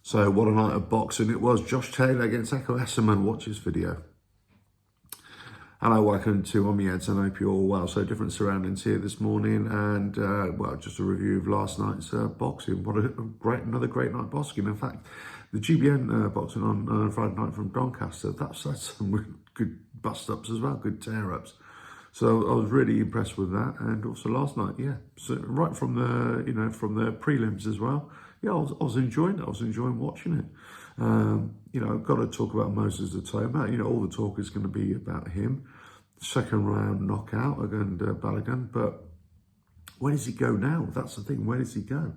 So what a night of boxing it was. Josh Taylor against Eastman. Watch this video. Hello, welcome to On My Heads. I hope you're all well. So different surroundings here this morning, and well, just a review of last night's boxing. What another great night boxing. In fact, the GBN boxing on Friday night from Doncaster, that's some good bust-ups as well, good tear-ups. So I was really impressed with that, and also last night, yeah. So right from the from the prelims as well. Yeah, I was enjoying it. I was enjoying watching it. I've got to talk about Moses Itauma. All the talk is going to be about him. Second round knockout against Balogun. But where does he go now? That's the thing. Where does he go?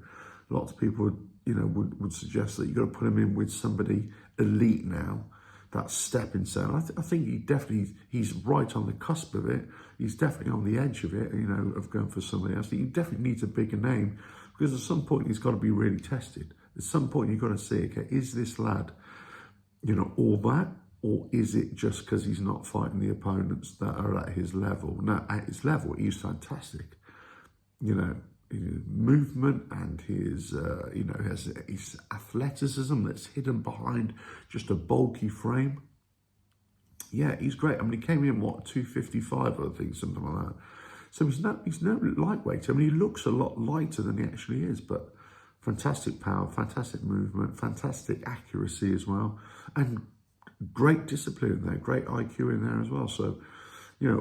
Lots of people, would suggest that you've got to put him in with somebody elite now. That stepping stone. I think he's right on the cusp of it. He's definitely on the edge of it, of going for somebody else. He definitely needs a bigger name, because at some point he's got to be really tested. At some point you've got to see, okay, is this lad, all that? Or is it just because he's not fighting the opponents that are at his level? Now, at his level, he's fantastic. His movement and his athleticism that's hidden behind just a bulky frame. Yeah, he's great. I mean, he came in, 255, I think, something like that. So he's no lightweight. I mean, he looks a lot lighter than he actually is, but fantastic power, fantastic movement, fantastic accuracy as well, and great discipline in there, great IQ in there as well. So,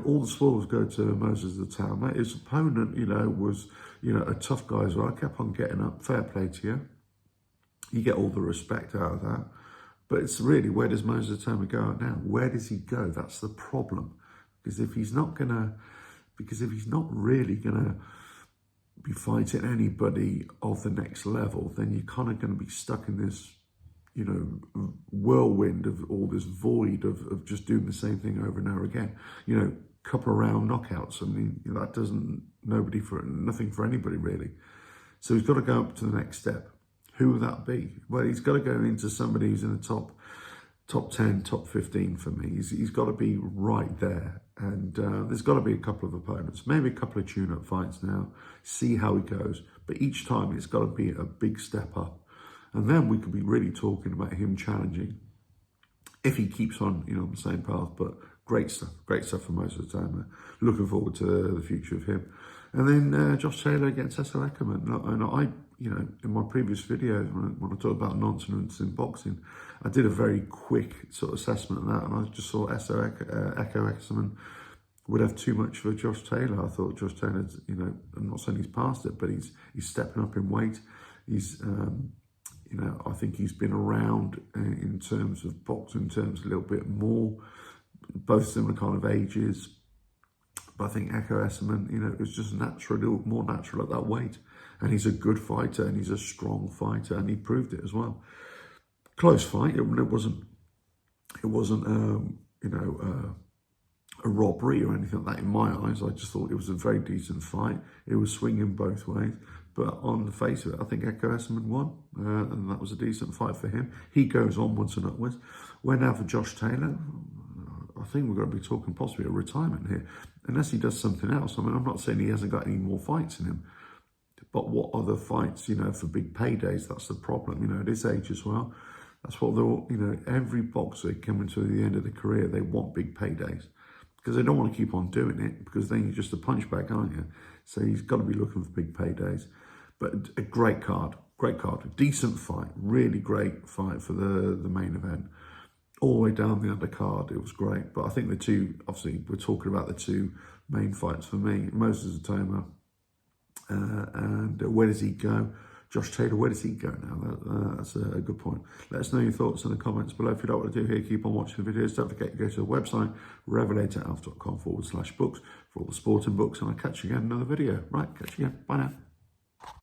all the spoils go to Moses Itauma. His opponent, was, a tough guy as well. Kept on getting up. Fair play to you. You get all the respect out of that. But it's really, where does Moses Itauma go out now? Where does he go? That's the problem. Because if he's not really gonna be fighting anybody of the next level, then you're kind of going to be stuck in this, whirlwind of all this void of just doing the same thing over and over again. Couple of round knockouts. I mean, that doesn't, nothing for anybody really. So he's got to go up to the next step. Who would that be? Well, he's got to go into somebody who's in the top 10, top 15 for me. He's got to be right there. And there's got to be a couple of opponents, maybe a couple of tune-up fights now, see how he goes. But each time it's got to be a big step up. And then we could be really talking about him challenging if he keeps on, on the same path. But great stuff from Moses Itauma. Looking forward to the future of him. And then Josh Taylor against Eastman. And I, in my previous video, when I talked about nonsense in boxing, I did a very quick sort of assessment of that, and I just saw Eastman would have too much for Josh Taylor. I thought Josh Taylor's, I'm not saying he's past it, but he's stepping up in weight. He's, I think he's been around in terms of boxing terms a little bit more, both similar kind of ages. But I think Eastman, is just more natural at that weight. And he's a good fighter, and he's a strong fighter, and he proved it as well. Close fight. It wasn't a robbery or anything like that in my eyes. I just thought it was a very decent fight. It was swinging both ways. But on the face of it, I think Eastman won, and that was a decent fight for him. He goes onwards and upwards. Where now for Josh Taylor? I think we're going to be talking possibly a retirement here, unless he does something else. I mean, I'm not saying he hasn't got any more fights in him, but what other fights, for big paydays? That's the problem, at his age as well. That's what every boxer coming to the end of the career, they want big paydays, because they don't want to keep on doing it, because then you're just a punchbag, aren't you? So he's got to be looking for big paydays. But a great card, a decent fight, really great fight for the main event. All the way down the undercard, it was great. But I think the two, obviously, we're talking about the two main fights for me. Moses Itauma, and where does he go? Josh Taylor, where does he go now? That's a good point. Let us know your thoughts in the comments below. If you like what I do here, keep on watching the videos. Don't forget to go to the website, revelatoralf.com/books for all the sporting books. And I'll catch you again in another video. Right, catch you again. Bye now.